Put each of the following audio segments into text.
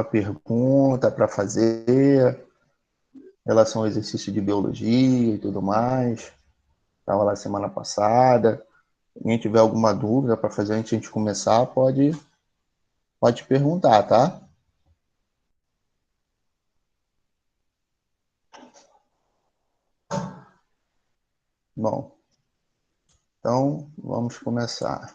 pergunta para fazer em relação ao exercício de biologia e tudo mais. Estava lá semana passada. Se alguém tiver alguma dúvida para fazer antes de a gente começar, pode perguntar, tá? Bom, então vamos começar.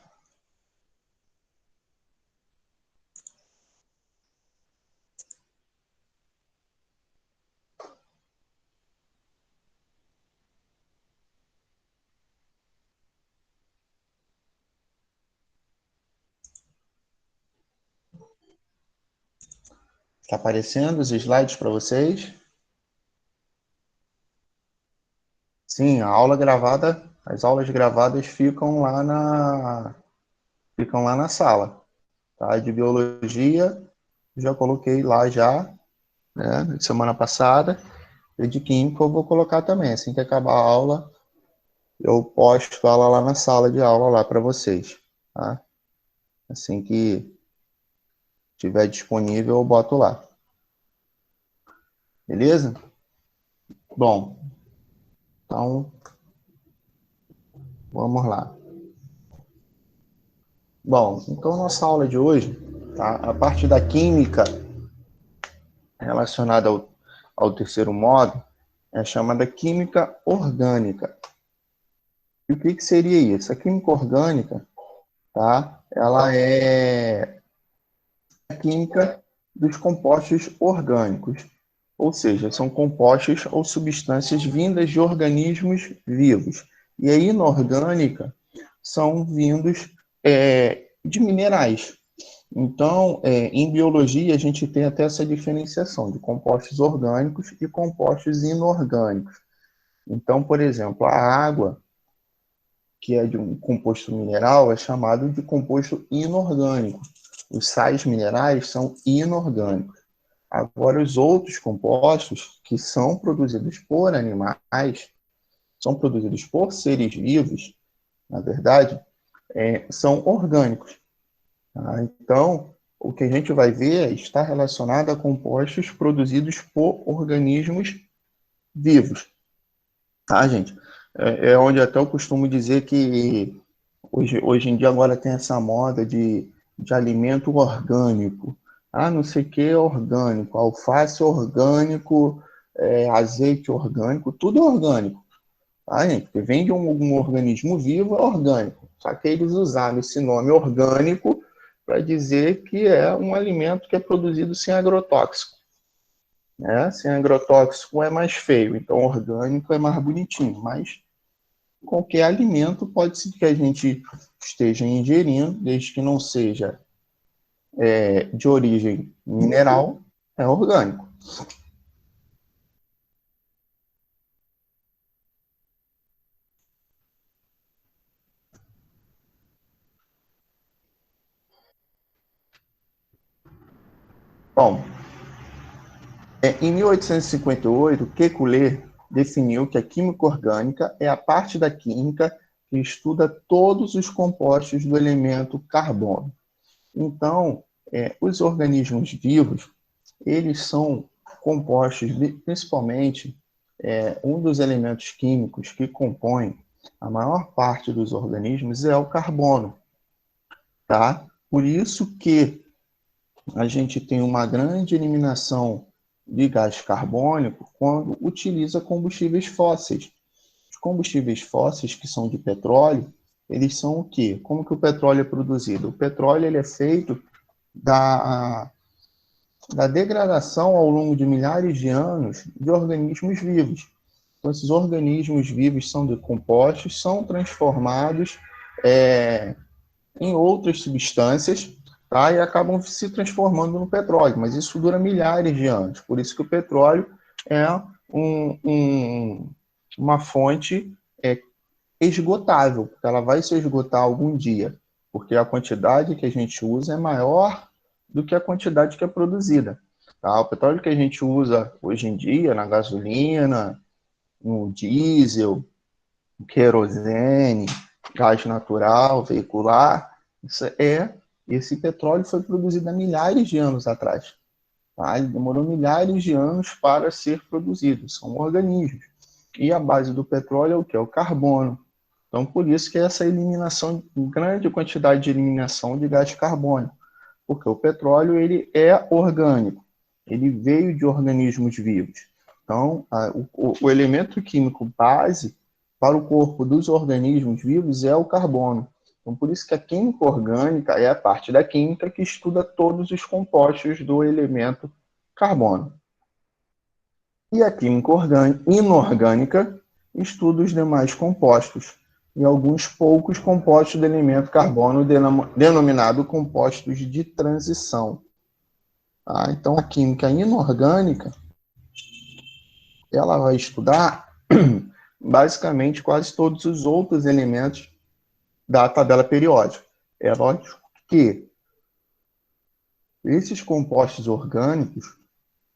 Está aparecendo os slides para vocês? Sim, a aula gravada, as aulas gravadas ficam lá na sala, tá? De biologia, já coloquei lá já, né, semana passada. E de química eu vou colocar também. Assim que acabar a aula, eu posto ela lá na sala de aula lá para vocês, tá? Assim que estiver disponível, eu boto lá. Beleza? Bom, então vamos lá. Bom, então nossa aula de hoje, tá? A parte da química relacionada ao terceiro modo é chamada química orgânica. E o que seria isso? A química orgânica, tá? Ela é a química dos compostos orgânicos, ou seja, são compostos ou substâncias vindas de organismos vivos. E a inorgânica são vindos de minerais. Então, em biologia, a gente tem até essa diferenciação de compostos orgânicos e compostos inorgânicos. Então, por exemplo, a água, que é de um composto mineral, é chamado de composto inorgânico. Os sais minerais são inorgânicos. Agora, os outros compostos que são produzidos por animais, são produzidos por seres vivos, na verdade, são orgânicos. Tá? Então, o que a gente vai ver está relacionado a compostos produzidos por organismos vivos. Tá, gente? É onde até eu costumo dizer que hoje em dia agora tem essa moda de alimento orgânico. Ah, não sei o que é orgânico, alface orgânico, azeite orgânico, tudo é orgânico. Tá, gente? Porque vem de um organismo vivo, é orgânico. Só que eles usaram esse nome orgânico para dizer que é um alimento que é produzido sem agrotóxico. Né? Sem agrotóxico é mais feio, então orgânico é mais bonitinho, mas qualquer alimento pode ser que a gente esteja ingerindo, desde que não seja de origem mineral, é orgânico. Bom, em 1858, Kekulé definiu que a química orgânica é a parte da química que estuda todos os compostos do elemento carbono. Então, os organismos vivos, eles são compostos, principalmente, um dos elementos químicos que compõem a maior parte dos organismos é o carbono, tá? Por isso que a gente tem uma grande eliminação de gás carbônico quando utiliza combustíveis fósseis. Os combustíveis fósseis, que são de petróleo, eles são o quê? Como que o petróleo é produzido? O petróleo ele é feito da degradação ao longo de milhares de anos de organismos vivos. Então, esses organismos vivos são decompostos, são transformados em outras substâncias, tá? E acabam se transformando no petróleo. Mas isso dura milhares de anos. Por isso que o petróleo é uma fonte esgotável, porque ela vai se esgotar algum dia, porque a quantidade que a gente usa é maior do que a quantidade que é produzida. Tá? O petróleo que a gente usa hoje em dia, na gasolina, no diesel, no querosene, gás natural, veicular, esse petróleo foi produzido há milhares de anos atrás. Tá? Ele demorou milhares de anos para ser produzido, são organismos. E a base do petróleo é o que? É o carbono. Então, por isso que essa eliminação, grande quantidade de eliminação de gás carbônico, porque o petróleo ele é orgânico, ele veio de organismos vivos. Então, o elemento químico base para o corpo dos organismos vivos é o carbono. Então, por isso que a química orgânica é a parte da química que estuda todos os compostos do elemento carbono. E a química inorgânica estuda os demais compostos e alguns poucos compostos do elemento carbono denominado compostos de transição. Tá? Então, a química inorgânica ela vai estudar basicamente quase todos os outros elementos da tabela periódica. É lógico que esses compostos orgânicos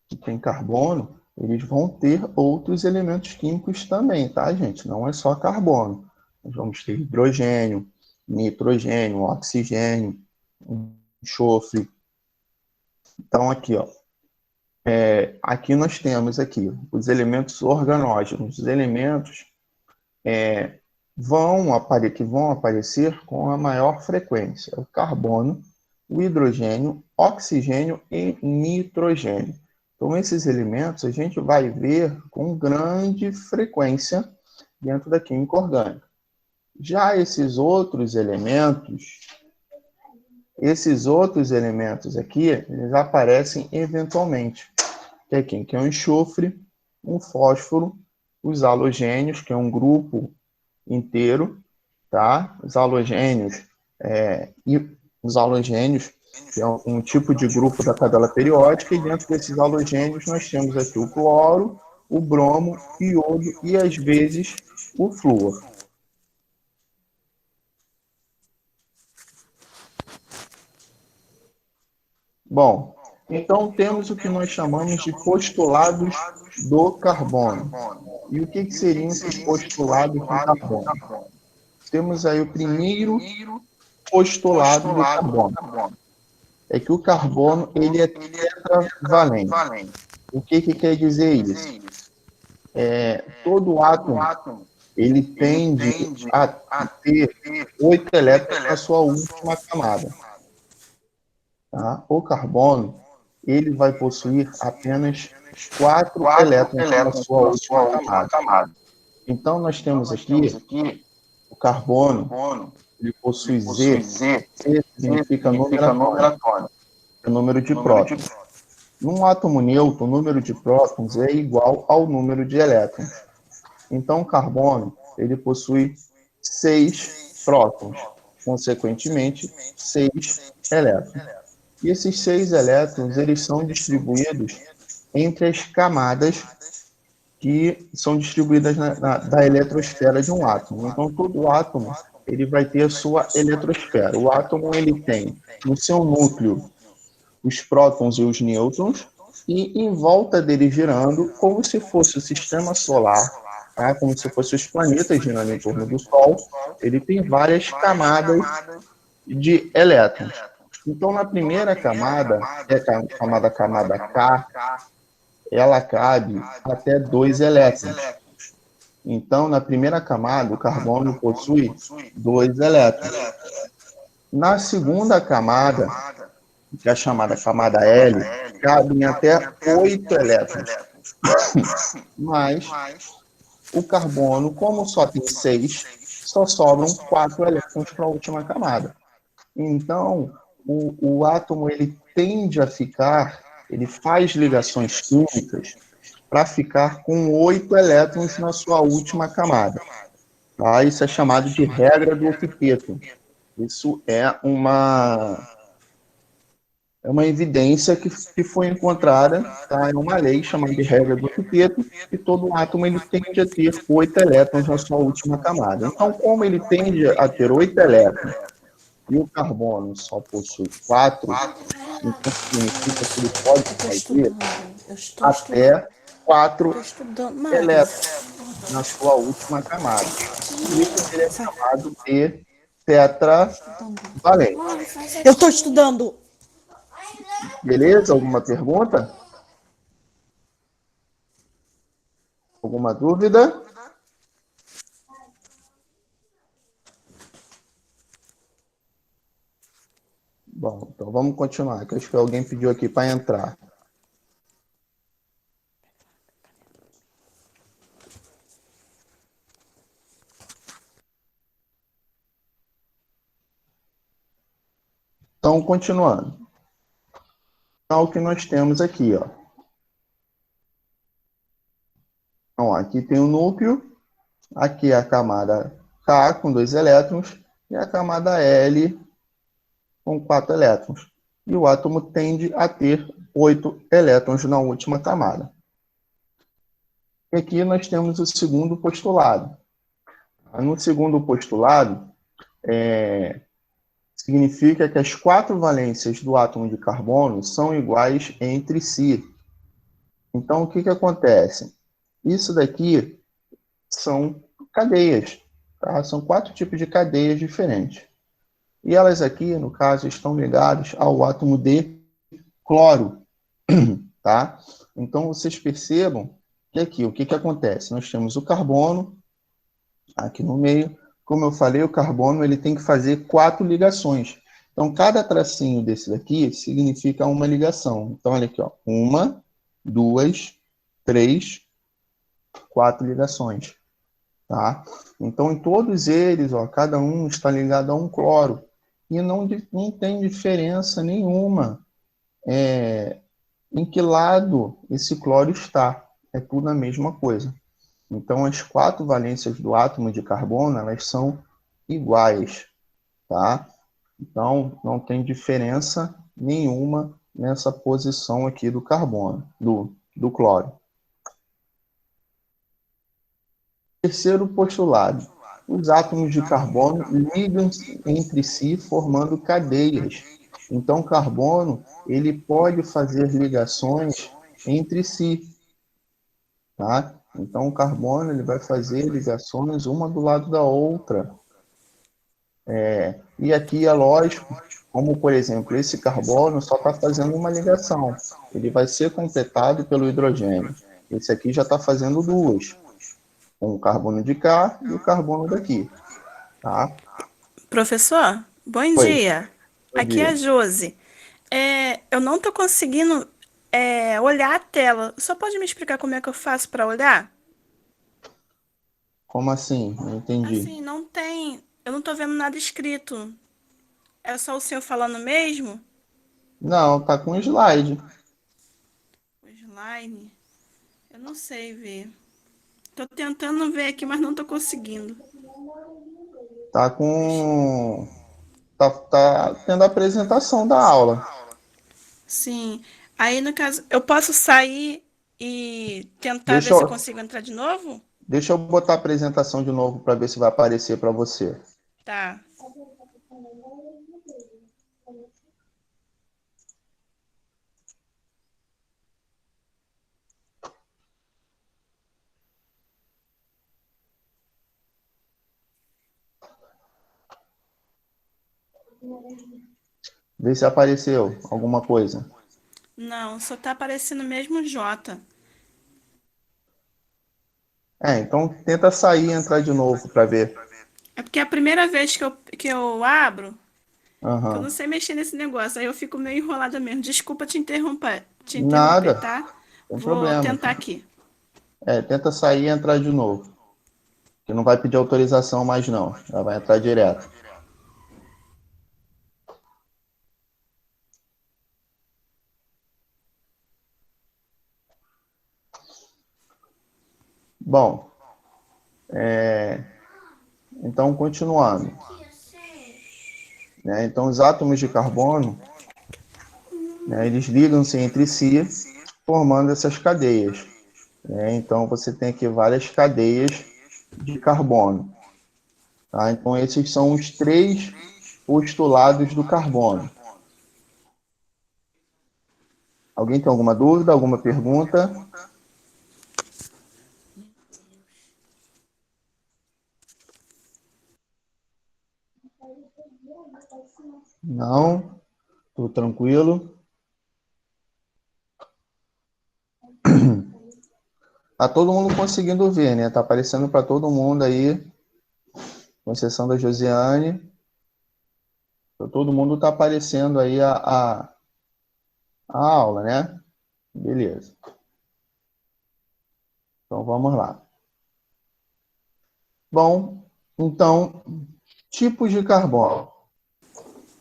que têm carbono, eles vão ter outros elementos químicos também, tá, gente? Não é só carbono. Nós vamos ter hidrogênio, nitrogênio, oxigênio, enxofre. Então, aqui, ó, aqui nós temos aqui os elementos organógenos, os elementos que vão aparecer com a maior frequência, o carbono, o hidrogênio, oxigênio e nitrogênio. Então, esses elementos a gente vai ver com grande frequência dentro da química orgânica. Já esses outros elementos aqui, eles aparecem eventualmente. Que é quem? Que é o enxofre, um fósforo, os halogênios, que é um grupo inteiro, tá? Os halogênios, que é um tipo de grupo da tabela periódica, e dentro desses halogênios nós temos aqui o cloro, o bromo, o iodo e, às vezes, o flúor. Bom, então temos o que nós chamamos de postulados do carbono. E o que seriam esses postulados do carbono? Temos aí o primeiro postulado do carbono. É que o carbono ele é tetravalente. O que quer dizer isso? Todo átomo ele tende a ter 8 elétrons na sua última camada. Tá? O carbono ele vai possuir apenas 4 elétrons na sua última camada. Então, nós temos aqui o carbono, ele possui Z. Z significa número atômico, é o número de prótons. Num átomo neutro, o número de prótons é igual ao número de elétrons. Então, o carbono ele possui 6 prótons, consequentemente, 6 elétrons. E esses 6 elétrons eles são distribuídos entre as camadas que são distribuídas da eletrosfera de um átomo. Então, todo átomo ele vai ter a sua eletrosfera. O átomo ele tem no seu núcleo os prótons e os nêutrons, e em volta dele girando, como se fosse o sistema solar, tá? Como se fossem os planetas girando em torno do Sol, ele tem várias camadas de elétrons. Então, na primeira camada, a camada K, ela cabe até 2 elétrons. Então, na primeira camada, o carbono possui 2 elétrons. Na segunda camada, que é a chamada camada L, cabem até 8 elétrons. Mas o carbono, como só tem 6, só sobram 4 elétrons para a última camada. Então, o átomo ele tende a ficar, ele faz ligações químicas para ficar com 8 elétrons na sua última camada. Tá? Isso é chamado de regra do octeto. Isso é uma evidência que foi encontrada, tá? É uma lei chamada de regra do octeto, e todo átomo ele tende a ter 8 elétrons na sua última camada. Então, como ele tende a ter 8 elétrons, e o carbono só possui 4, então significa que ele pode fazer até 4 elétrons na sua última camada. Por isso ele é chamado de tetravalente. Eu estou estudando. Beleza? Alguma pergunta? Alguma dúvida? Bom, então vamos continuar, que acho que alguém pediu aqui para entrar. Então, continuando. Então, o que nós temos aqui, ó. Então, aqui tem o núcleo, aqui é a camada K com 2 elétrons e a camada L com 4 elétrons. E o átomo tende a ter 8 elétrons na última camada. E aqui nós temos o segundo postulado. No segundo postulado, significa que as 4 valências do átomo de carbono são iguais entre si. Então, o que, que acontece? Isso daqui são cadeias, tá? São 4 tipos de cadeias diferentes. E elas aqui, no caso, estão ligadas ao átomo de cloro, tá? Então, vocês percebam que aqui, o que, que acontece? Nós temos o carbono aqui no meio. Como eu falei, o carbono ele tem que fazer 4 ligações. Então, cada tracinho desse daqui significa uma ligação. Então, olha aqui, ó. 1, 2, 3, 4 ligações. Tá? Então, em todos eles, ó, cada um está ligado a um cloro. E não tem diferença nenhuma em que lado esse cloro está. É tudo a mesma coisa. Então, as 4 valências do átomo de carbono, elas são iguais, tá? Então, não tem diferença nenhuma nessa posição aqui do carbono, do cloro. Terceiro postulado. Os átomos de carbono ligam entre si formando cadeias. Então, o carbono ele pode fazer ligações entre si, tá? Então, o carbono ele vai fazer ligações uma do lado da outra. E aqui é lógico, como por exemplo, esse carbono só está fazendo uma ligação. Ele vai ser completado pelo hidrogênio. Esse aqui já está fazendo duas, com o carbono de cá e o carbono daqui, tá? Professor, bom Oi, dia. bom Aqui é a dia. Josi. Eu não tô conseguindo olhar a tela. Só pode me explicar como é que eu faço para olhar? Como assim? Não entendi. Assim, não tem. Eu não tô vendo nada escrito. É só o senhor falando mesmo? Não, tá com slide. O slide. Eu não sei ver. Tô tentando ver aqui, mas não tô conseguindo. Tá Deixa- com. Tá tendo a apresentação da aula. Sim. Aí, no caso, eu posso sair e tentar ver Deixa se eu eu, consigo entrar de novo? deixa eu botar a apresentação de novo para ver se vai aparecer para você. Tá. Vê se apareceu alguma coisa. Não, só tá aparecendo mesmo J. Então tenta sair e entrar de novo para ver. É porque é a primeira vez que eu abro, que eu não Aham. sei mexer nesse negócio. Aí eu fico meio enrolada mesmo. Desculpa te interromper, Nada, tá? sem Vou problema. tentar aqui. Tenta sair e entrar de novo. Que não vai pedir autorização mais não. Já vai entrar direto. Bom, então continuando. Né? Então os átomos de carbono, né, eles ligam-se entre si, formando essas cadeias. Né? Então você tem aqui várias cadeias de carbono. Tá? Então esses são os 3 postulados do carbono. Alguém tem alguma dúvida, alguma pergunta? Não? Tudo tranquilo? Tá todo mundo conseguindo ver, né? Tá aparecendo para todo mundo aí, com exceção da Josiane. Todo mundo tá aparecendo aí a aula, né? Beleza. Então vamos lá. Bom, então, tipos de carbono.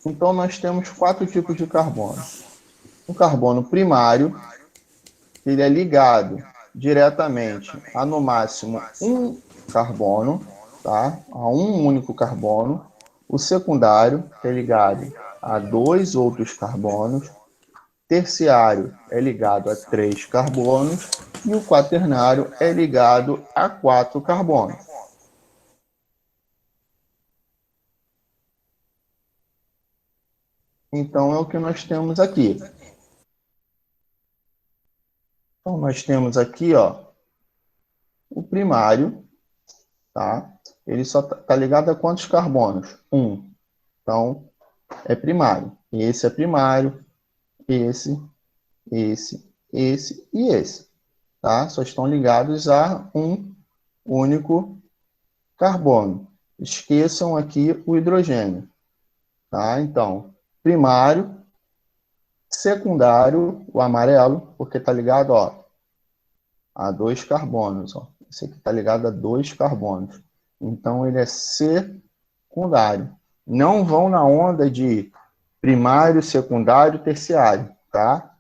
Então nós temos 4 tipos de carbono. O carbono primário, ele é ligado diretamente a no máximo um carbono, tá? A um único carbono. O secundário é ligado a 2 outros carbonos. Terciário é ligado a 3 carbonos. E o quaternário é ligado a 4 carbonos. Então é o que nós temos aqui. Então nós temos aqui, ó, o primário, tá? Ele só tá ligado a quantos carbonos? Um. Então, é primário. Esse é primário, esse, esse e esse, tá? Só estão ligados a um único carbono. Esqueçam aqui o hidrogênio, tá? Então, primário, secundário, o amarelo, porque tá ligado, ó, a 2 carbonos, ó. Esse aqui tá ligado a 2 carbonos. Então, ele é secundário. Não vão na onda de primário, secundário, terciário, tá?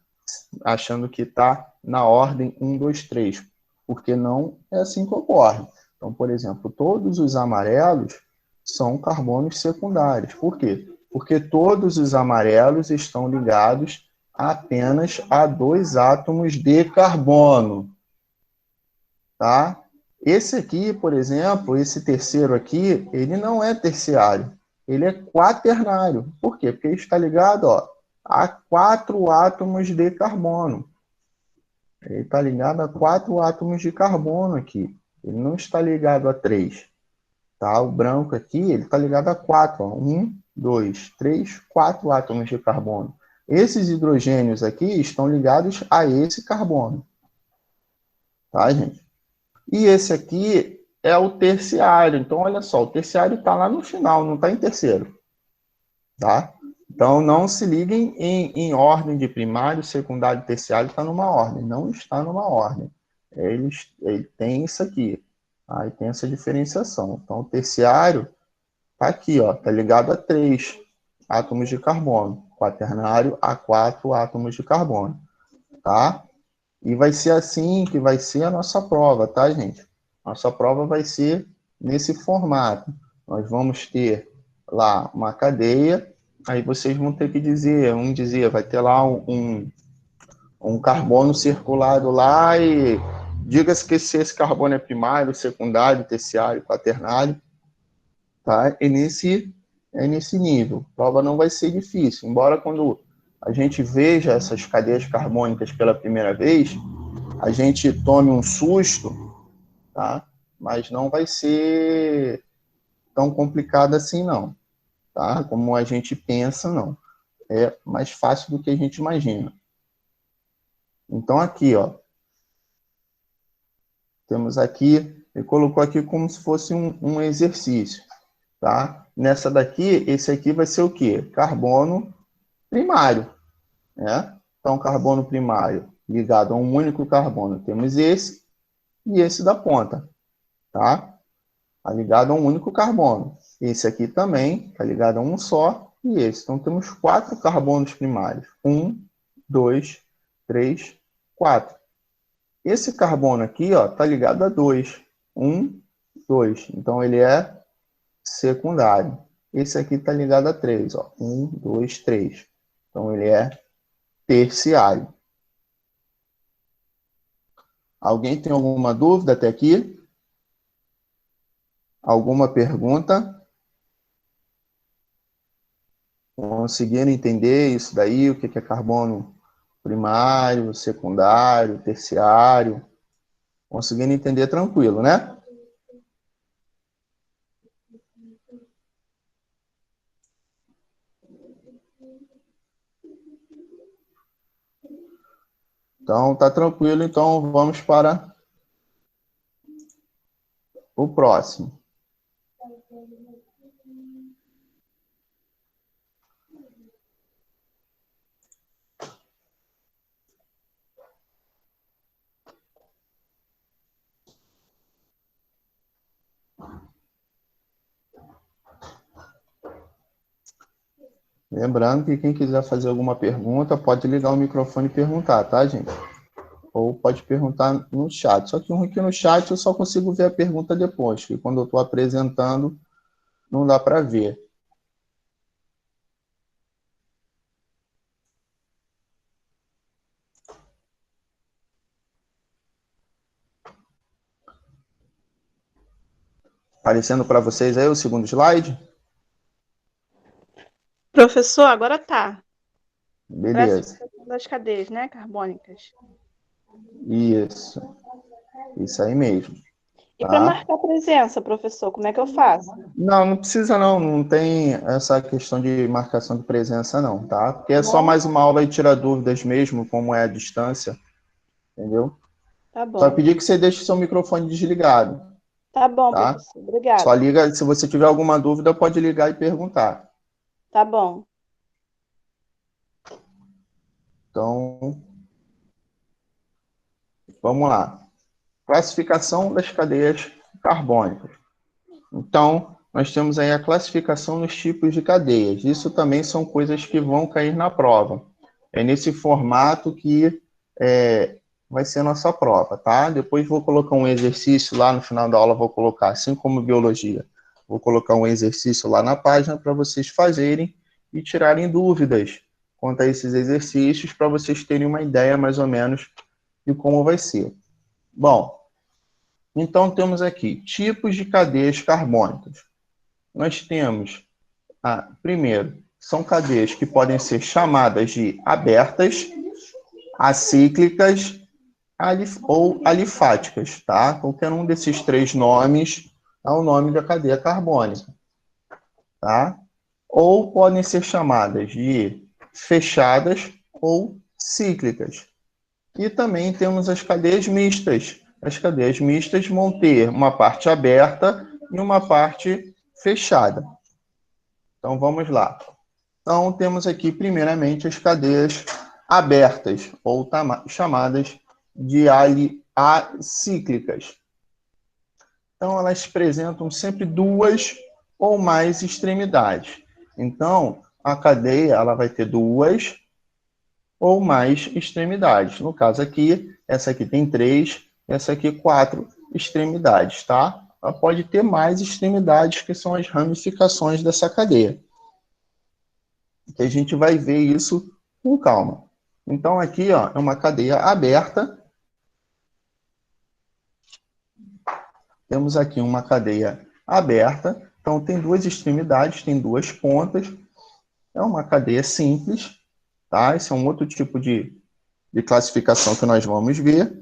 Achando que está na ordem 1, 2, 3, porque não é assim que ocorre. Então, por exemplo, todos os amarelos são carbonos secundários. Por quê? Porque todos os amarelos estão ligados apenas a 2 átomos de carbono, tá? Esse aqui, por exemplo, esse terceiro aqui, ele não é terciário, ele é quaternário. Por quê? Porque ele está ligado, ó, a 4 átomos de carbono. Ele está ligado a 4 átomos de carbono aqui. Ele não está ligado a 3. Tá? O branco aqui, ele está ligado a 4. Ó. 1, 2, 3, 4 átomos de carbono. Esses hidrogênios aqui estão ligados a esse carbono. Tá, gente? E esse aqui é o terciário. Então, olha só, o terciário está lá no final, não está em terceiro. Tá? Então, não se liguem em ordem de primário, secundário e terciário, está numa ordem. Não está numa ordem. Ele tem isso aqui. Aí tem essa diferenciação. Então, o terciário está aqui, ó, está ligado a 3 átomos de carbono. Quaternário a 4 átomos de carbono. Tá? E vai ser assim que vai ser a nossa prova, tá, gente? Nossa prova vai ser nesse formato. Nós vamos ter lá uma cadeia, aí vocês vão ter que dizer, vai ter lá um carbono circulado lá e diga-se que se esse carbono é primário, secundário, terciário, quaternário, tá? É nesse nível. A prova não vai ser difícil, embora quando a gente veja essas cadeias carbônicas pela primeira vez, a gente tome um susto, tá? Mas não vai ser tão complicado assim, não, tá? Como a gente pensa, não. É mais fácil do que a gente imagina. Então, aqui, ó, temos aqui, ele colocou aqui como se fosse um exercício, tá? Nessa daqui, esse aqui vai ser o quê? Carbono primário, né? Então, carbono primário ligado a um único carbono, temos esse e esse da ponta, tá? Está ligado a um único carbono. Esse aqui também está ligado a um só e esse. Então, temos 4 carbonos primários. 1, 2, 3, 4. Esse carbono aqui está ligado a 2. 1, 2. Então, ele é secundário. Esse aqui está ligado a 3. 1, 2, 3. Então, ele é terciário. Alguém tem alguma dúvida até aqui? Alguma pergunta? Conseguiram entender isso daí, o que é carbono primário, secundário, terciário? Conseguindo entender tranquilo, né? Então, tá tranquilo. Então, vamos para o próximo. Lembrando que quem quiser fazer alguma pergunta, pode ligar o microfone e perguntar, tá, gente? Ou pode perguntar no chat. Só que aqui no chat eu só consigo ver a pergunta depois, porque quando eu estou apresentando, não dá para ver. Aparecendo para vocês aí o segundo slide? Professor, agora tá. Beleza. Classificação das cadeias, né, carbônicas. Isso aí mesmo. E para Tá? marcar presença, professor, como é que eu faço? Não, não precisa não, não tem essa questão de marcação de presença não, tá? Porque é só Não? mais uma aula de tirar dúvidas mesmo, como é a distância, entendeu? Tá Só bom. pedir que você deixe seu microfone desligado, Tá bom, tá? professor. Só Obrigada. liga, se você tiver alguma dúvida, pode ligar e perguntar. Tá bom. Então, vamos lá. Classificação das cadeias carbônicas. Então, nós temos aí a classificação dos tipos de cadeias. Isso também são coisas que vão cair na prova. É nesse formato que vai ser a nossa prova, tá? Depois vou colocar um exercício lá no final da aula, vou colocar, assim como biologia, vou colocar um exercício lá na página para vocês fazerem e tirarem dúvidas quanto a esses exercícios, para vocês terem uma ideia mais ou menos de como vai ser. Bom, então temos aqui tipos de cadeias carbônicas. Nós temos, primeiro, são cadeias que podem ser chamadas de abertas, acíclicas ou alifáticas, tá? Qualquer um desses três nomes é o nome da cadeia carbônica, tá? Ou podem ser chamadas de fechadas ou cíclicas. E também temos as cadeias mistas. As cadeias mistas vão ter uma parte aberta e uma parte fechada. Então, vamos lá. Então, temos aqui, primeiramente, as cadeias abertas, ou chamadas de acíclicas. Então, elas apresentam sempre duas ou mais extremidades. Então, a cadeia ela vai ter duas ou mais extremidades. No caso aqui, essa aqui tem três, essa aqui quatro extremidades, tá? Ela pode ter mais extremidades, que são as ramificações dessa cadeia. Que a gente vai ver isso com calma. Então, aqui ó, é uma cadeia aberta. Temos aqui uma cadeia aberta. Então, tem duas extremidades, tem duas pontas. É uma cadeia simples. Tá? Esse é um outro tipo de classificação que nós vamos ver.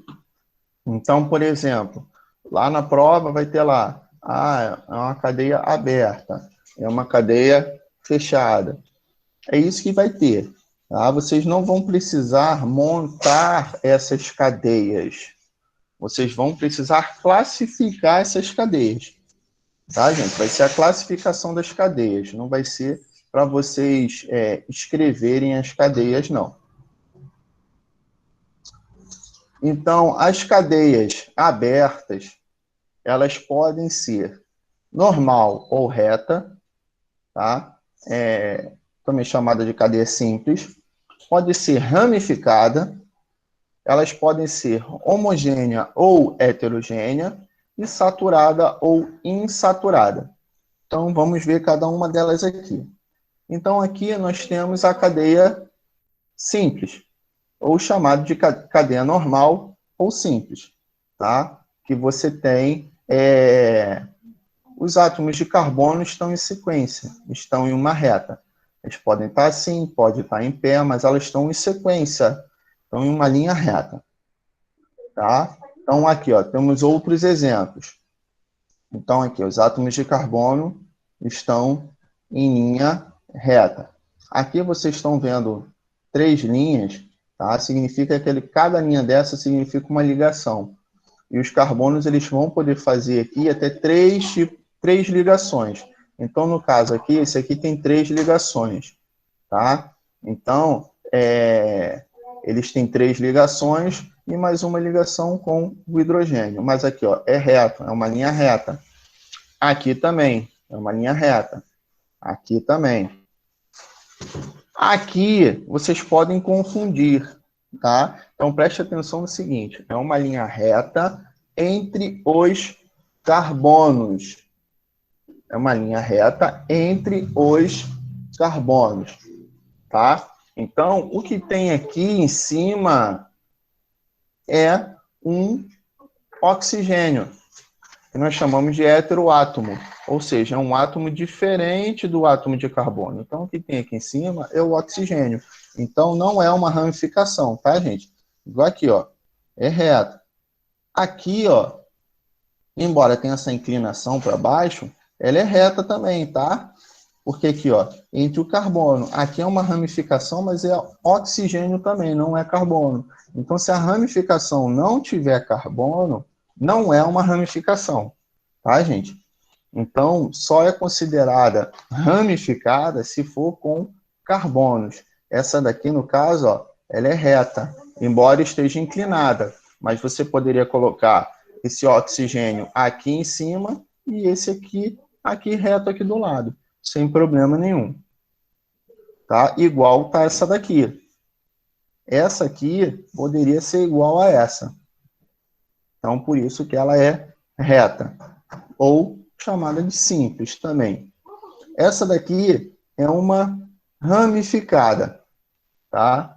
Então, por exemplo, lá na prova vai ter lá, é uma cadeia aberta, é uma cadeia fechada. É isso que vai ter. Tá? Vocês não vão precisar montar essas cadeias. Vocês vão precisar classificar essas cadeias. Tá, gente? Vai ser a classificação das cadeias. Não vai ser para vocês escreverem as cadeias, não. Então, as cadeias abertas, elas podem ser normal ou reta, tá? Também chamada de cadeia simples. Pode ser ramificada, elas podem ser homogênea ou heterogênea, e saturada ou insaturada. Então, vamos ver cada uma delas aqui. Então, aqui nós temos a cadeia simples, ou chamado de cadeia normal ou simples, tá? Que você tem os átomos de carbono estão em sequência, estão em uma reta. Eles podem estar assim, pode estar em pé, mas elas estão em sequência, estão em uma linha reta, tá? Então aqui, ó, temos outros exemplos. Então aqui, os átomos de carbono estão em linha reta. Aqui vocês estão vendo três linhas, tá? Significa que cada linha dessa significa uma ligação. E os carbonos, eles vão poder fazer aqui até três ligações. Então, no caso aqui, esse aqui tem 3 ligações, tá? Então, eles têm 3 ligações e mais uma ligação com o hidrogênio. Mas aqui, ó, é reto, é uma linha reta. Aqui também, é uma linha reta. Aqui também. Aqui, vocês podem confundir, tá? Então, preste atenção no seguinte, é uma linha reta entre os carbonos. É uma linha reta entre os carbonos, tá? Então, o que tem aqui em cima é um oxigênio, que nós chamamos de heteroátomo, ou seja, é um átomo diferente do átomo de carbono. Então, o que tem aqui em cima é o oxigênio. Então, não é uma ramificação, tá, gente? Igual aqui, ó, é reto. Aqui, ó, embora tenha essa inclinação para baixo, ela é reta também, tá? Porque aqui, ó, entre o carbono, aqui é uma ramificação, mas é oxigênio também, não é carbono. Então, se a ramificação não tiver carbono, não é uma ramificação, tá, gente? Então, só é considerada ramificada se for com carbonos. Essa daqui, no caso, ó, ela é reta, embora esteja inclinada, mas você poderia colocar esse oxigênio aqui em cima e esse aqui reto aqui do lado, sem problema nenhum. Tá? Igual tá essa daqui. Essa aqui poderia ser igual a essa. Então, por isso que ela é reta. Ou chamada de simples também. Essa daqui é uma ramificada. Tá?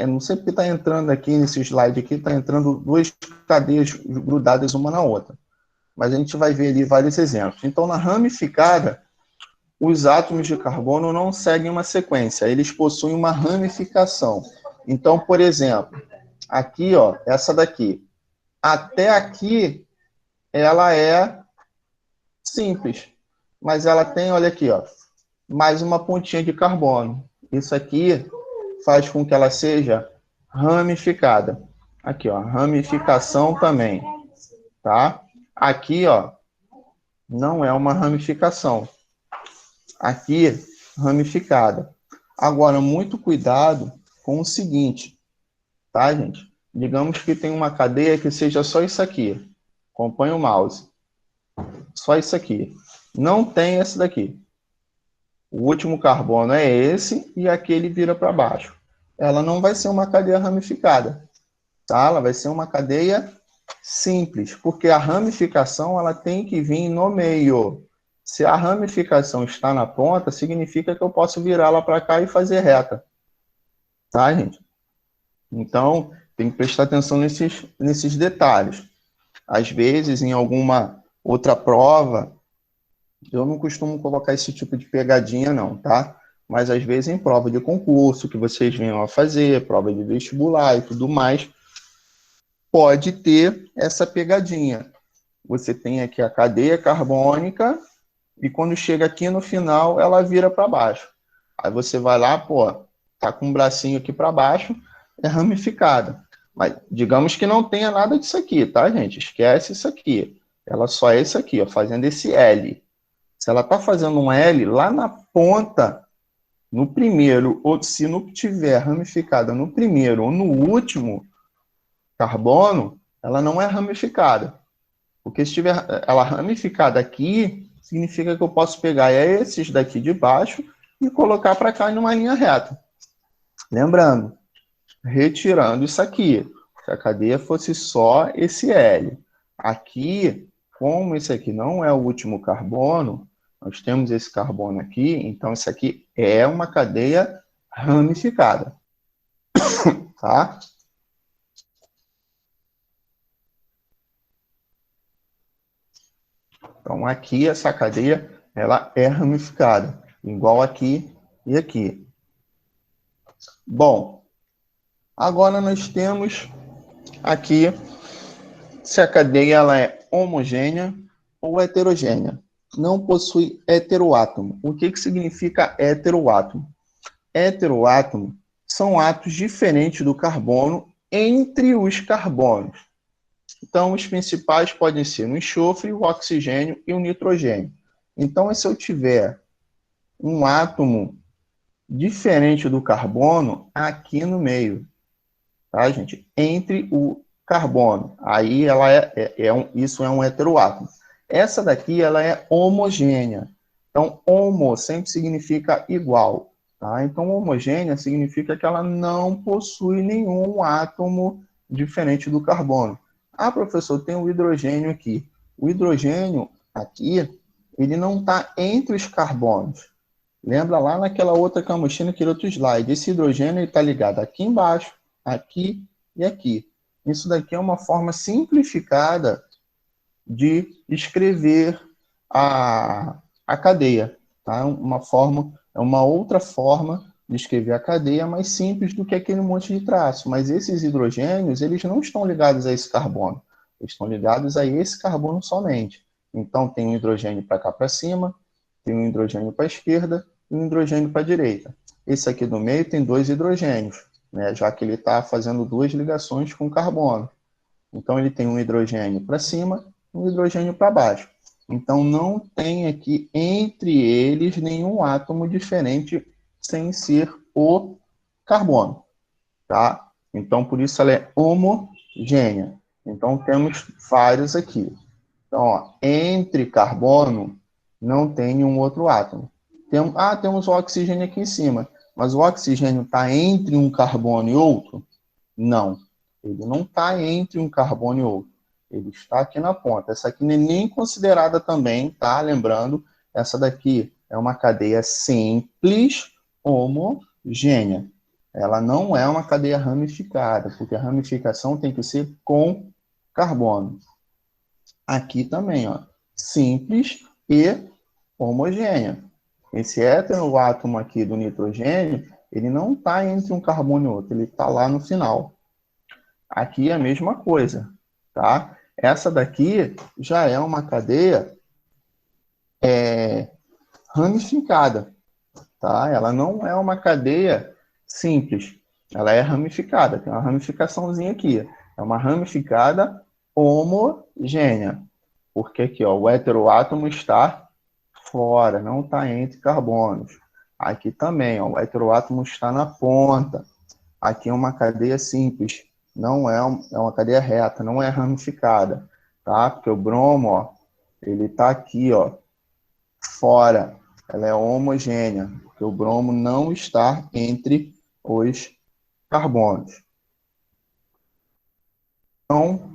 Não sei porque está entrando aqui nesse slide aqui, está entrando 2 cadeias grudadas uma na outra. Mas a gente vai ver ali vários exemplos. Então, na ramificada, os átomos de carbono não seguem uma sequência, eles possuem uma ramificação. Então, por exemplo, aqui, ó, essa daqui, até aqui, ela é simples, mas ela tem, olha aqui, ó, mais uma pontinha de carbono. Isso aqui faz com que ela seja ramificada. Aqui, ó, ramificação também, tá? Aqui, ó, não é uma ramificação. Aqui, ramificada. Agora, muito cuidado com o seguinte, tá, gente? Digamos que tem uma cadeia que seja só isso aqui. Acompanhe o mouse. Só isso aqui. Não tem esse daqui. O último carbono é esse e aqui ele vira para baixo. Ela não vai ser uma cadeia ramificada, tá? Ela vai ser uma cadeia simples, porque a ramificação ela tem que vir no meio. Se a ramificação está na ponta, significa que eu posso virá-la para cá e fazer reta. Tá, gente? Então, tem que prestar atenção nesses detalhes. Às vezes, em alguma outra prova, eu não costumo colocar esse tipo de pegadinha, não, tá? Mas, às vezes, em prova de concurso, que vocês venham a fazer, prova de vestibular e tudo mais, pode ter essa pegadinha. Você tem aqui a cadeia carbônica e quando chega aqui no final, ela vira para baixo. Aí você vai lá, pô, tá com um bracinho aqui para baixo, é ramificada. Mas digamos que não tenha nada disso aqui, tá, gente? Esquece isso aqui. Ela só é isso aqui, ó, fazendo esse L. Se ela tá fazendo um L lá na ponta, no primeiro, ou se não tiver ramificada no primeiro ou no último carbono, ela não é ramificada. Porque se tiver ela ramificada aqui, significa que eu posso pegar esses daqui de baixo e colocar para cá em uma linha reta. Lembrando, retirando isso aqui. Se a cadeia fosse só esse L. Aqui, como esse aqui não é o último carbono, nós temos esse carbono aqui, então isso aqui é uma cadeia ramificada. Tá? Então, aqui, essa cadeia, ela é ramificada, igual aqui e aqui. Bom, agora nós temos aqui se a cadeia ela é homogênea ou heterogênea. Não possui heteroátomo. O que significa heteroátomo? Heteroátomo são átomos diferentes do carbono entre os carbonos. Então, os principais podem ser o enxofre, o oxigênio e o nitrogênio. Então, se eu tiver um átomo diferente do carbono aqui no meio, tá, gente? Entre o carbono. Aí ela isso é um heteroátomo. Essa daqui ela é homogênea. Então, homo sempre significa igual. Tá? Então, homogênea significa que ela não possui nenhum átomo diferente do carbono. Ah, professor, tem o hidrogênio aqui. O hidrogênio aqui, ele não está entre os carbonos. Lembra lá naquela outra camuchinha, naquele outro slide. Esse hidrogênio está ligado aqui embaixo, aqui e aqui. Isso daqui é uma forma simplificada de escrever a cadeia. Tá? É uma outra forma de escrever a cadeia mais simples do que aquele monte de traço. Mas esses hidrogênios, eles não estão ligados a esse carbono. Eles estão ligados a esse carbono somente. Então, tem um hidrogênio para cá para cima, tem um hidrogênio para a esquerda e um hidrogênio para a direita. Esse aqui do meio tem 2 hidrogênios, né, já que ele está fazendo 2 ligações com carbono. Então, ele tem um hidrogênio para cima e um hidrogênio para baixo. Então, não tem aqui entre eles nenhum átomo diferente sem ser o carbono. Tá? Então, por isso ela é homogênea. Então, temos vários aqui. Então, ó, entre carbono não tem nenhum outro átomo. Temos o oxigênio aqui em cima. Mas o oxigênio está entre um carbono e outro? Não. Ele não está entre um carbono e outro. Ele está aqui na ponta. Essa aqui não é nem considerada também, tá? Lembrando, essa daqui é uma cadeia simples homogênea. Ela não é uma cadeia ramificada, porque a ramificação tem que ser com carbono. Aqui também, ó, simples e homogênea. Esse heteroátomo aqui do nitrogênio, ele não está entre um carbono e outro, ele está lá no final. Aqui é a mesma coisa, tá? Essa daqui já é uma cadeia ramificada, tá? Ela não é uma cadeia simples, ela é ramificada, tem uma ramificaçãozinha aqui. É uma ramificada homogênea, porque aqui, ó, o heteroátomo está fora, não está entre carbonos. Aqui também, ó, o heteroátomo está na ponta. Aqui é uma cadeia simples, não é uma cadeia reta, não é ramificada, tá? Porque o bromo, ó, ele está aqui, ó, fora. Ela é homogênea, porque o bromo não está entre os carbonos. Então,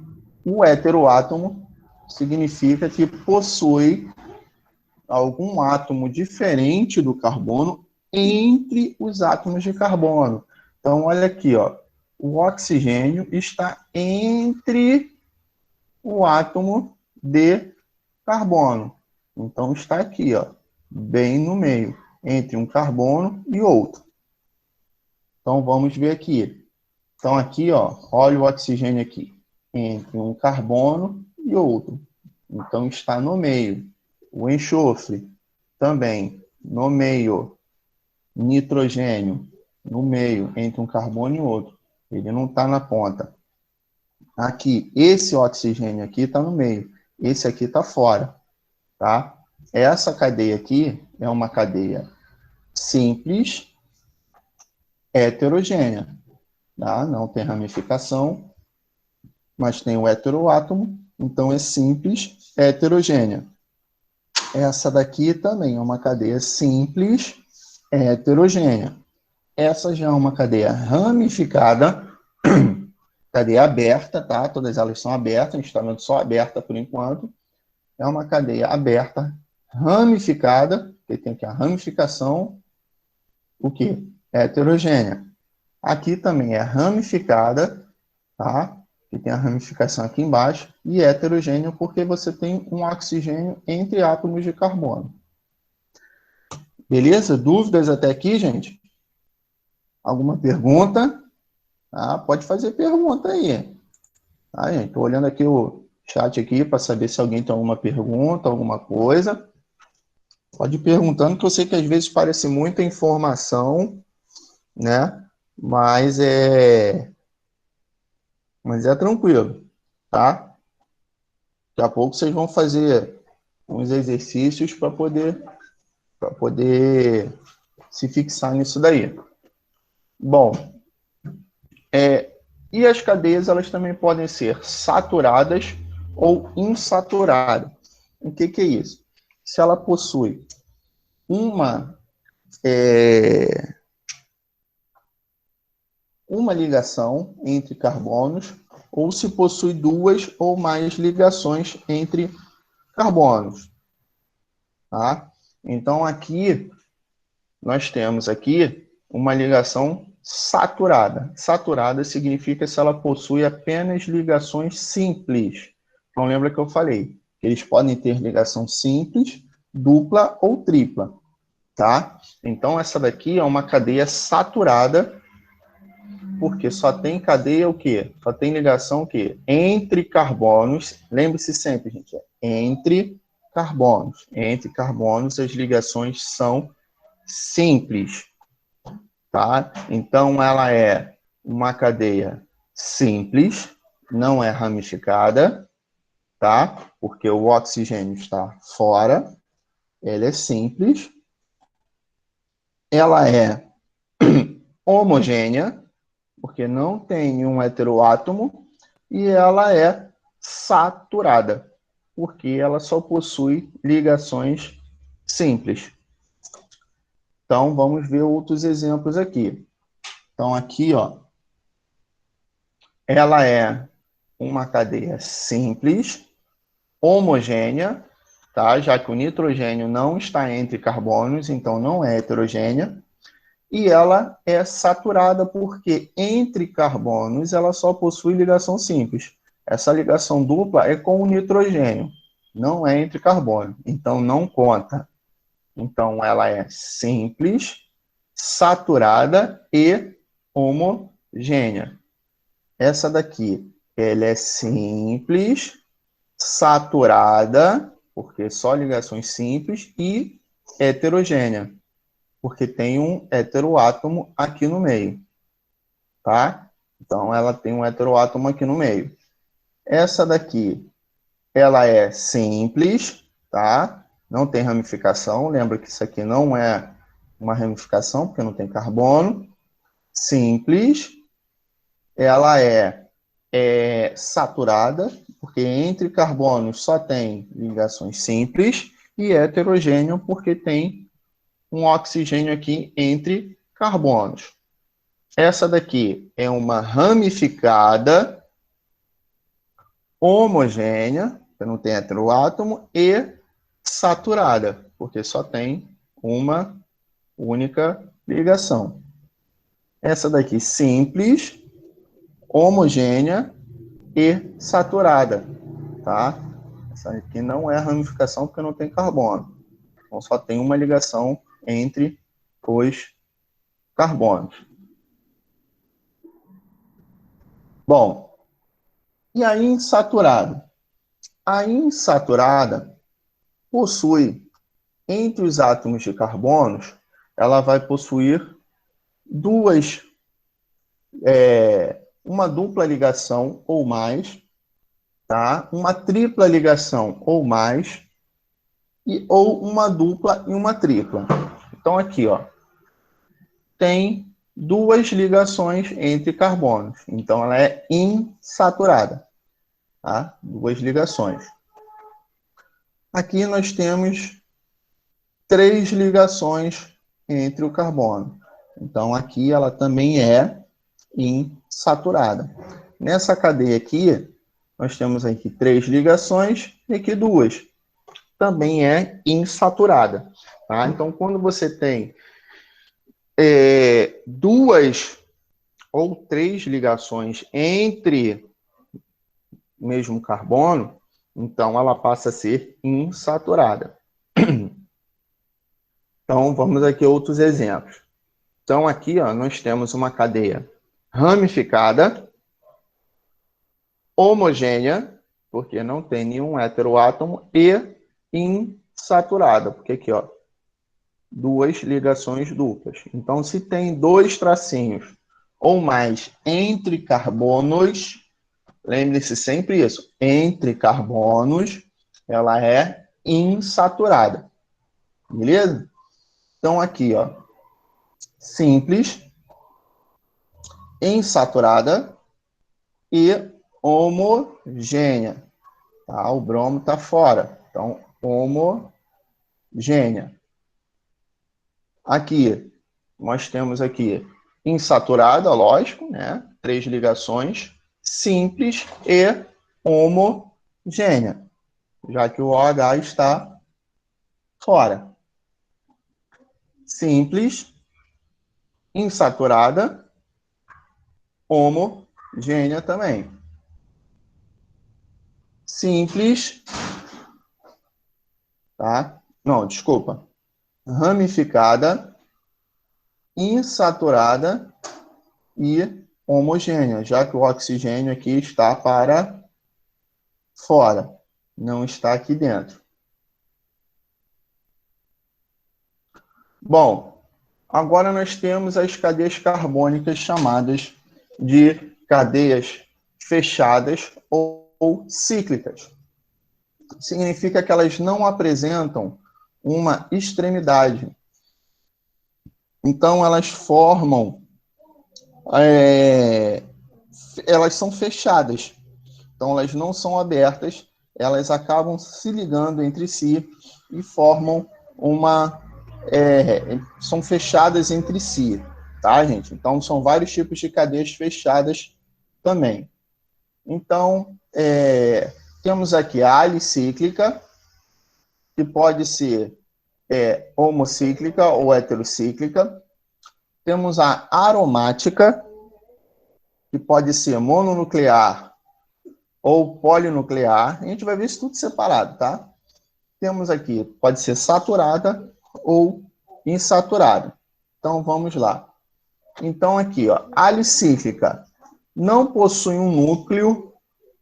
o heteroátomo significa que possui algum átomo diferente do carbono entre os átomos de carbono. Então, olha aqui, ó, o oxigênio está entre o átomo de carbono. Então, está aqui, ó, bem no meio, entre um carbono e outro. Então, vamos ver aqui. Então, aqui, ó, olha o oxigênio aqui, entre um carbono e outro. Então, está no meio. O enxofre, também, no meio. Nitrogênio, no meio, entre um carbono e outro. Ele não está na ponta. Aqui, esse oxigênio aqui está no meio. Esse aqui está fora, tá? Essa cadeia aqui é uma cadeia simples, heterogênea, tá? Não tem ramificação, mas tem o heteroátomo, então é simples, heterogênea. Essa daqui também é uma cadeia simples, heterogênea. Essa já é uma cadeia ramificada, cadeia aberta, tá? Todas elas são abertas, a gente está vendo só aberta por enquanto. É uma cadeia aberta, ramificada, que tem aqui a ramificação, o quê? Heterogênea. Aqui também é ramificada, tá? Que tem a ramificação aqui embaixo, e heterogêneo porque você tem um oxigênio entre átomos de carbono. Beleza? Dúvidas até aqui, gente? Alguma pergunta? Ah, pode fazer pergunta aí. Tá, gente? Estou olhando aqui o chat aqui para saber se alguém tem alguma pergunta, alguma coisa. Pode ir perguntando, que eu sei que às vezes parece muita informação, né? mas mas é tranquilo, tá? Daqui a pouco vocês vão fazer uns exercícios para poder se fixar nisso daí. Bom, e as cadeias elas também podem ser saturadas ou insaturadas. O que é isso? Se ela possui uma, uma ligação entre carbonos, ou se possui duas ou mais ligações entre carbonos. Tá? Então, aqui, nós temos aqui uma ligação saturada. Saturada significa se ela possui apenas ligações simples. Então, lembra que eu falei que eles podem ter ligação simples, dupla ou tripla. Tá? Então, essa daqui é uma cadeia saturada, porque só tem cadeia o quê? Só tem ligação o quê? Entre carbonos. Lembre-se sempre, gente, entre carbonos. Entre carbonos, as ligações são simples, tá? Então, ela é uma cadeia simples, não é ramificada, tá? Porque o oxigênio está fora. Ela é simples. Ela é homogênea, porque não tem nenhum heteroátomo, e ela é saturada, porque ela só possui ligações simples. Então, vamos ver outros exemplos aqui. Então, aqui, ó, ela é uma cadeia simples, homogênea, tá? Já que o nitrogênio não está entre carbonos, então não é heterogênea. E ela é saturada porque entre carbonos ela só possui ligação simples. Essa ligação dupla é com o nitrogênio, não é entre carbono, então não conta. Então ela é simples, saturada e homogênea. Essa daqui, ela é simples, saturada, porque só ligações simples, e heterogênea, porque tem um heteroátomo aqui no meio, tá? Então, ela tem um heteroátomo aqui no meio. Essa daqui, ela é simples, tá? Não tem ramificação. Lembra que isso aqui não é uma ramificação, porque não tem carbono. Simples. Ela é saturada, porque entre carbonos só tem ligações simples. E heterogêneo, porque tem um oxigênio aqui entre carbonos. Essa daqui é uma ramificada homogênea, que não tem heteroátomo, e saturada, porque só tem uma única ligação. Essa daqui simples, homogênea e saturada, tá? Essa aqui não é ramificação porque não tem carbono. Então só tem uma ligação entre os carbonos. Bom, e a insaturada? A insaturada possui, entre os átomos de carbonos, ela vai possuir uma dupla ligação ou mais, tá? Uma tripla ligação ou mais, ou uma dupla e uma tripla. Então aqui, ó, tem duas ligações entre carbonos. Então ela é insaturada, tá? Duas ligações. Aqui nós temos três ligações entre o carbono. Então, aqui ela também é insaturada. Nessa cadeia aqui, nós temos aqui três ligações e aqui duas. Também é insaturada. Tá? Então, quando você tem duas ou três ligações entre o mesmo carbono, então ela passa a ser insaturada. Então, vamos aqui a outros exemplos. Então, aqui ó, nós temos uma cadeia ramificada, homogênea, porque não tem nenhum heteroátomo, e insaturada, porque aqui, ó, duas ligações duplas. Então, se tem dois tracinhos ou mais entre carbonos, lembre-se sempre isso, entre carbonos, ela é insaturada. Beleza? Então, aqui, ó, simples, insaturada e homogênea. Tá? O bromo está fora. Então, homogênea. Aqui, nós temos aqui insaturada, lógico, né? 3 ligações, simples e homogênea, já que o OH está fora. Simples, insaturada, homogênea também. Simples, tá? Não, desculpa. Ramificada, insaturada e homogênea, já que o oxigênio aqui está para fora, não está aqui dentro. Bom, agora nós temos as cadeias carbônicas chamadas de cadeias fechadas ou cíclicas. Significa que elas não apresentam uma extremidade. Então, elas formam... elas são fechadas. Então, elas não são abertas, elas acabam se ligando entre si e formam uma... são fechadas entre si, tá, gente? Então, são vários tipos de cadeias fechadas também. Então, temos aqui a alicíclica, que pode ser homocíclica ou heterocíclica. Temos a aromática, que pode ser mononuclear ou polinuclear. A gente vai ver isso tudo separado, tá? Temos aqui, pode ser saturada ou insaturada. Então, vamos lá. Então, aqui, ó, a alicíclica não possui um núcleo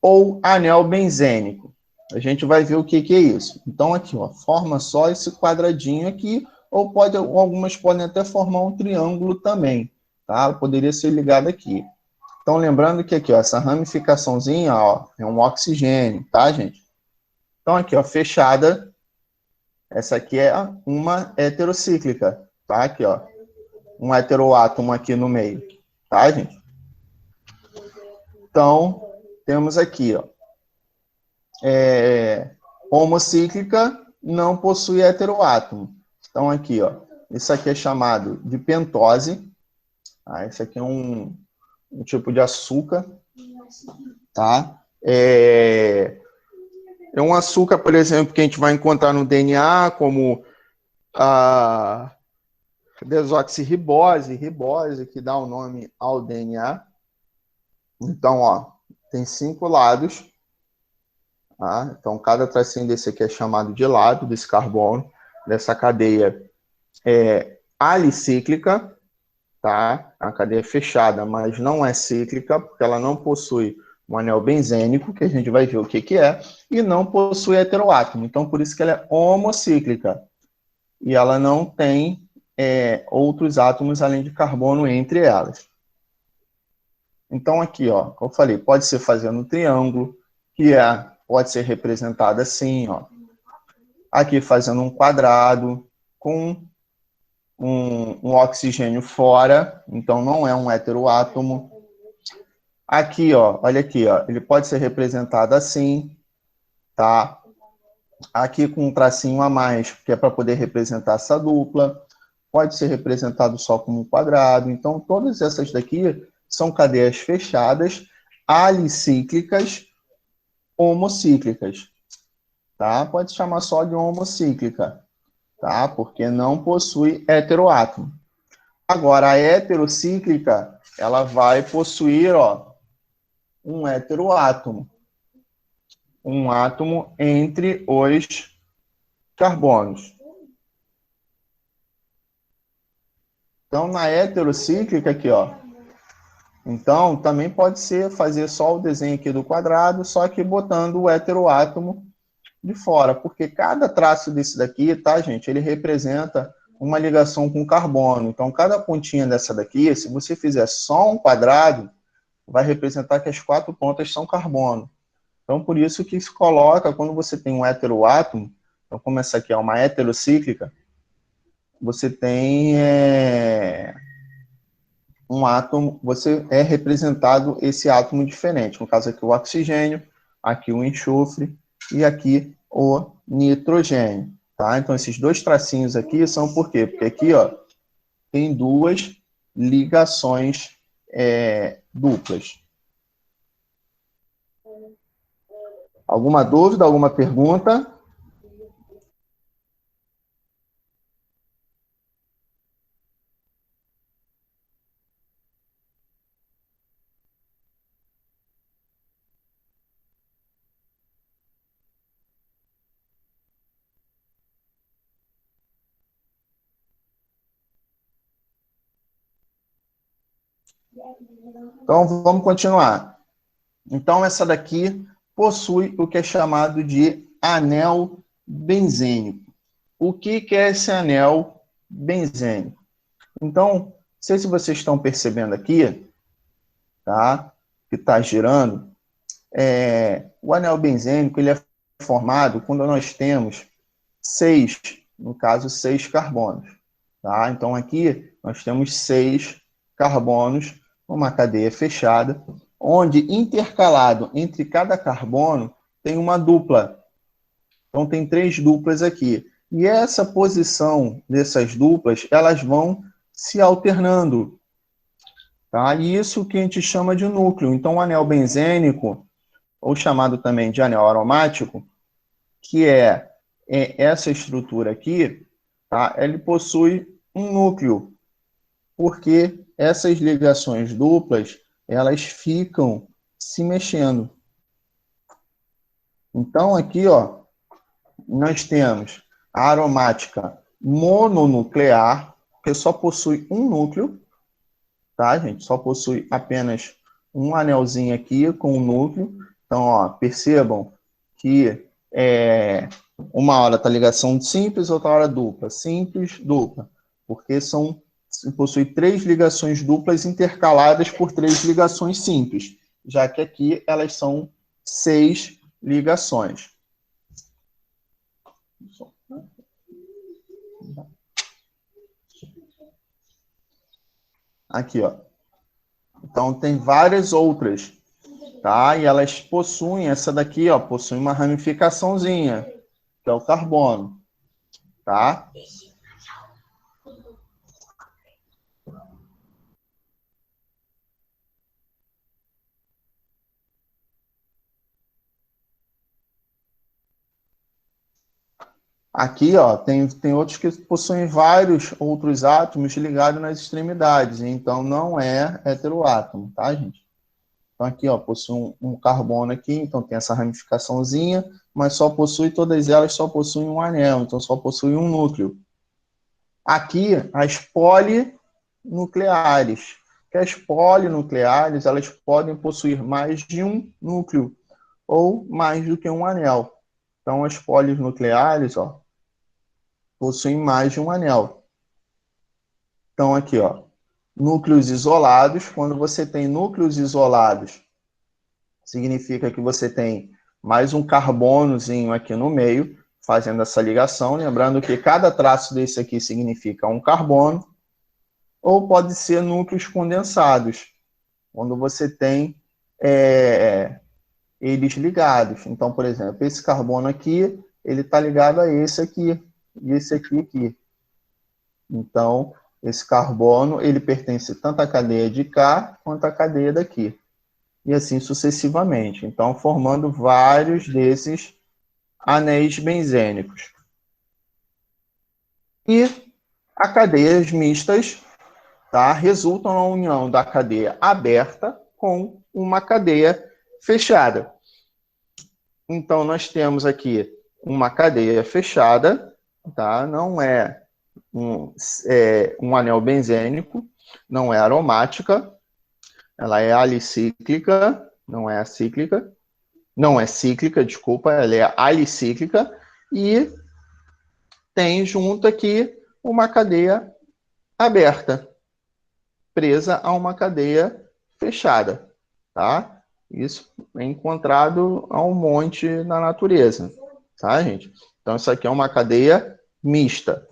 ou anel benzênico. A gente vai ver o que é isso. Então, aqui, ó, forma só esse quadradinho aqui, ou algumas podem até formar um triângulo também, tá? Poderia ser ligado aqui. Então, lembrando que aqui, ó, essa ramificaçãozinha, ó, é um oxigênio, tá, gente? Então, aqui, ó, fechada, essa aqui é uma heterocíclica, tá? Aqui, ó, um heteroátomo aqui no meio, tá, gente? Então, temos aqui, ó, homocíclica não possui heteroátomo. Então, aqui, ó, isso aqui é chamado de pentose. Tá? Esse aqui é um tipo de açúcar, tá? É um açúcar, por exemplo, que a gente vai encontrar no DNA, como a desoxirribose, que dá o nome ao DNA. Então, ó, tem 5 lados. Tá? Então, cada tracinho desse aqui é chamado de lado, desse carbono, dessa cadeia alicíclica, tá? É uma cadeia fechada, mas não é cíclica, porque ela não possui um anel benzênico, que a gente vai ver o que é, e não possui heteroátomo. Então, por isso que ela é homocíclica. E ela não tem outros átomos além de carbono entre elas. Então, aqui, ó, como eu falei, pode ser fazendo um triângulo, que pode ser representado assim, ó. Aqui fazendo um quadrado com um oxigênio fora, então não é um heteroátomo. Aqui, ó, olha aqui, ó, ele pode ser representado assim, tá? Aqui com um tracinho a mais, que é para poder representar essa dupla. Pode ser representado só como um quadrado. Então, todas essas daqui são cadeias fechadas, alicíclicas, homocíclicas, tá? Pode chamar só de homocíclica, tá? Porque não possui heteroátomo. Agora, a heterocíclica, ela vai possuir, ó, um heteroátomo. Um átomo entre os carbonos. Então, na heterocíclica aqui, ó, então, também pode ser fazer só o desenho aqui do quadrado, só que botando o heteroátomo de fora, porque cada traço desse daqui, tá, gente, ele representa uma ligação com carbono. Então, cada pontinha dessa daqui, se você fizer só um quadrado, vai representar que as 4 pontas são carbono. Então, por isso que se coloca, quando você tem um heteroátomo, então, como essa aqui é uma heterocíclica, você tem um átomo, você é representado esse átomo diferente. No caso aqui o oxigênio, aqui o enxofre e aqui o nitrogênio. Tá? Então, esses 2 tracinhos aqui são por quê? Porque aqui ó, tem 2 ligações duplas. Alguma dúvida, alguma pergunta? Então, vamos continuar. Então, essa daqui possui o que é chamado de anel benzênico. O que é esse anel benzênico? Então, não sei se vocês estão percebendo aqui, tá? Que está girando. O anel benzênico ele é formado quando nós temos 6, no caso, 6 carbonos. Tá? Então, aqui nós temos 6 carbonos numa cadeia fechada, onde intercalado entre cada carbono tem uma dupla. Então, tem 3 duplas aqui. E essa posição dessas duplas, elas vão se alternando. Tá? E isso que a gente chama de núcleo. Então, o anel benzênico, ou chamado também de anel aromático, que é essa estrutura aqui, tá? Ele possui um núcleo, porque essas ligações duplas, elas ficam se mexendo. Então, aqui, ó, nós temos a aromática mononuclear, que só possui um núcleo, tá, gente? Só possui apenas um anelzinho aqui com um núcleo. Então, ó, percebam que uma hora está ligação simples, outra hora dupla. Simples, dupla. Porque possui 3 ligações duplas intercaladas por 3 ligações simples, já que aqui elas são 6 ligações. Aqui, ó. Então, tem várias outras, tá? E elas possuem, essa daqui, ó, possui uma ramificaçãozinha, que é o carbono, tá? Aqui, ó, tem outros que possuem vários outros átomos ligados nas extremidades, então não é heteroátomo, tá, gente? Então aqui, ó, possui um carbono aqui, então tem essa ramificaçãozinha, mas todas elas só possuem um anel, então só possui um núcleo. Aqui, as polinucleares, que as polinucleares, elas podem possuir mais de um núcleo, ou mais do que um anel. Então, as polinucleares, ó, possuem mais de um anel. Então, aqui, ó, núcleos isolados. Quando você tem núcleos isolados, significa que você tem mais um carbonozinho aqui no meio, fazendo essa ligação. Lembrando que cada traço desse aqui significa um carbono. Ou pode ser núcleos condensados, quando você tem eles ligados. Então, por exemplo, esse carbono aqui, ele está ligado a esse aqui, e esse aqui. Então, esse carbono, ele pertence tanto à cadeia de cá, quanto à cadeia daqui. E assim sucessivamente. Então, formando vários desses anéis benzênicos. E as cadeias mistas, tá, resultam na união da cadeia aberta com uma cadeia fechada. Então, nós temos aqui uma cadeia fechada, tá? Não é um anel benzênico, não é aromática, ela é alicíclica, não é acíclica, não é cíclica, desculpa, ela é alicíclica, e tem junto aqui uma cadeia aberta, presa a uma cadeia fechada, tá? Isso é encontrado a um monte na natureza, tá, gente? Então, isso aqui é uma cadeia mista.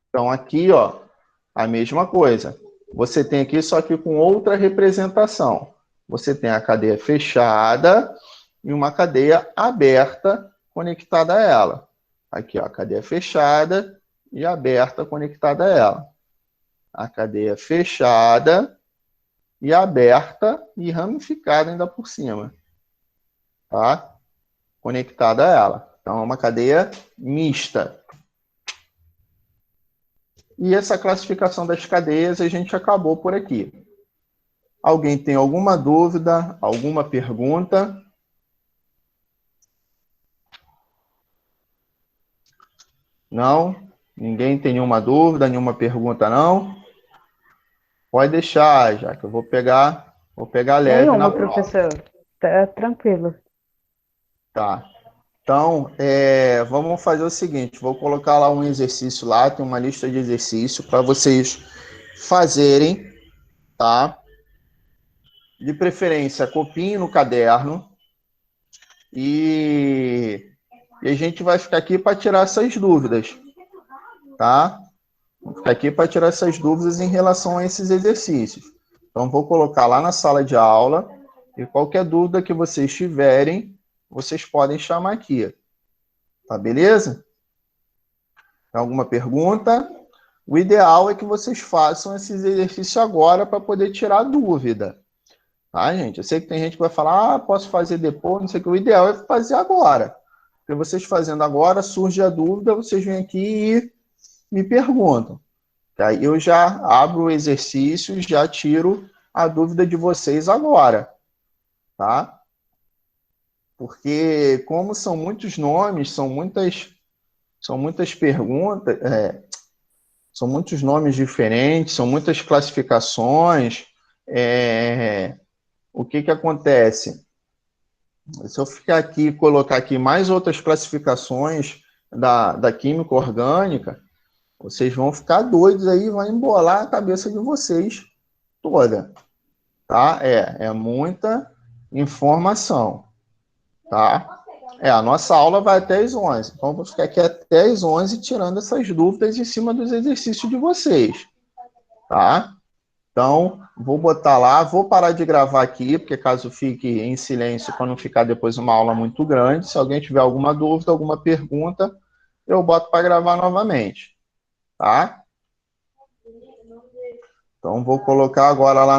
Então, aqui, ó, a mesma coisa. Você tem aqui, só que com outra representação. Você tem a cadeia fechada e uma cadeia aberta conectada a ela. Aqui, ó, a cadeia fechada e aberta conectada a ela. A cadeia fechada e aberta e ramificada ainda por cima, tá? Conectada a ela. Então, é uma cadeia mista. E essa classificação das cadeias a gente acabou por aqui. Alguém tem alguma dúvida, alguma pergunta? Não? Ninguém tem nenhuma dúvida, nenhuma pergunta, não? Pode deixar, já que eu vou pegar leve na Nenhuma, prova. professor. Tá tranquilo. Tá. Então, vamos fazer o seguinte, vou colocar lá um exercício lá, tem uma lista de exercícios para vocês fazerem, tá? De preferência, copiem no caderno e a gente vai ficar aqui para tirar essas dúvidas, tá? Vou ficar aqui para tirar essas dúvidas em relação a esses exercícios. Então, vou colocar lá na sala de aula e qualquer dúvida que vocês tiverem, vocês podem chamar aqui. Tá beleza? Tem alguma pergunta? O ideal é que vocês façam esses exercícios agora para poder tirar dúvida. Tá, gente? Eu sei que tem gente que vai falar, posso fazer depois, não sei o que. O ideal é fazer agora. Porque vocês fazendo agora, surge a dúvida, vocês vêm aqui e me perguntam. Aí eu já abro o exercício e já tiro a dúvida de vocês agora. Tá? Porque como são muitos nomes, são muitas perguntas, são muitos nomes diferentes, são muitas classificações. O que acontece? Se eu ficar aqui e colocar aqui mais outras classificações da química orgânica, vocês vão ficar doidos aí, vai embolar a cabeça de vocês toda. Tá? É muita informação. Tá? A nossa aula vai até as 11. Então, eu vou ficar aqui até as 11 tirando essas dúvidas em cima dos exercícios de vocês. Tá? Então, vou botar lá, vou parar de gravar aqui, porque caso fique em silêncio, para não ficar depois uma aula muito grande. Se alguém tiver alguma dúvida, alguma pergunta, eu boto para gravar novamente. Tá? Então, vou colocar agora lá